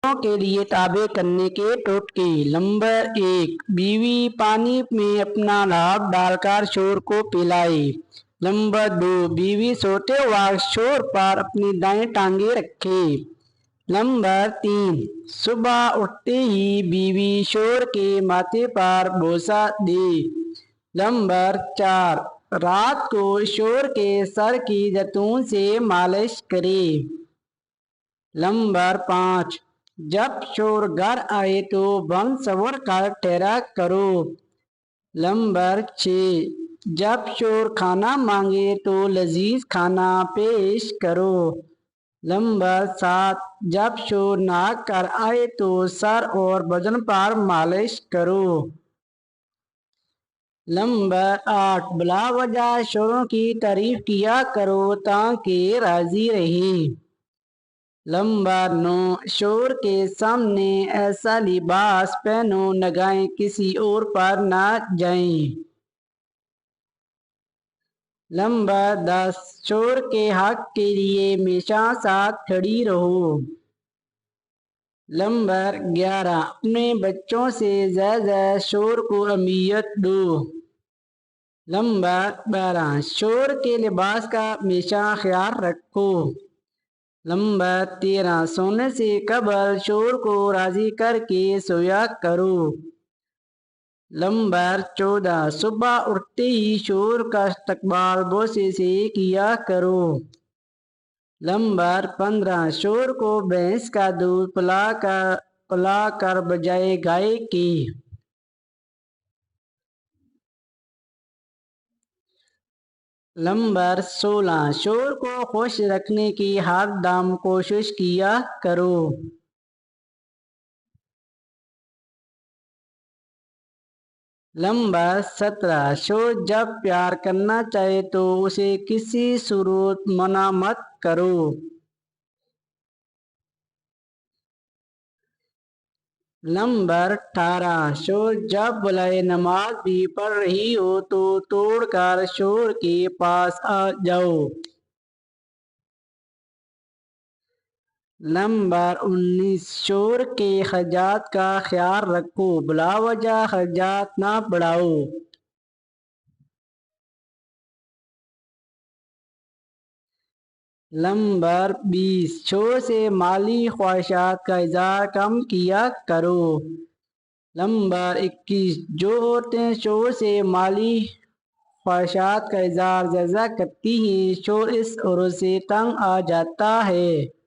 شوروں کے لیے تابع کرنے کے ٹوٹکے۔ نمبر 1، بیوی پانی میں اپنا ناک ڈال کر شور کو پلائے۔ نمبر 2، بیوی سوتے وقت شور پر اپنی دائیں ٹانگیں رکھے۔ نمبر 3، صبح اٹھتے ہی بیوی شور کے ماتھے پر بوسہ دے۔ نمبر 4، رات کو شور کے سر کی زیتون سے مالش کرے۔ نمبر 5، جب شور گھر آئے تو بن سنور کر ٹھہرا کرو۔ نمبر 6، جب شور کھانا مانگے تو لذیذ کھانا پیش کرو۔ نمبر 7، جب شور نہا کر آئے تو سر اور بدن پر مالش کرو۔ نمبر 8، بلا وجہ شوروں کی تعریف کیا کرو تاکہ راضی رہے۔ نمبر 9، شور کے سامنے ایسا لباس پہنو نگاہیں کسی اور پر نہ جائیں۔ نمبر 10، شور کے حق کے لیے ہمیشہ ساتھ کھڑی رہو۔ نمبر 11، اپنے بچوں سے زائد شور کو اہمیت دو۔ نمبر 12، شور کے لباس کا ہمیشہ خیال رکھو۔ نمبر 13، سونے سے قبل شور کو راضی کر کے سویا کرو۔ نمبر 14، صبح اٹھتے ہی شور کا استقبال بوسے سے کیا کرو۔ نمبر 15، شور کو بھینس کا دودھ پلا کر بجائے گائے کے۔ نمبر 16، شور کو خوش رکھنے کی ہر دم کوشش کیا کرو۔ نمبر 17، شور جب پیار کرنا چاہے تو اسے کسی صورت منع مت کرو۔ نمبر 18، شور جب بلائے نماز بھی پڑھ رہی ہو تو توڑ کر شور کے پاس آ جاؤ۔ نمبر 19، شور کے خرچات کا خیال رکھو، بلا وجہ خرچات نہ بڑھاؤ۔ نمبر 20، شور سے مالی خواہشات کا اظہار کم کیا کرو۔ نمبر 21، جو عورتیں شور سے مالی خواہشات کا اظہار زیادہ کرتی ہیں، شور اس عورت سے تنگ آ جاتا ہے۔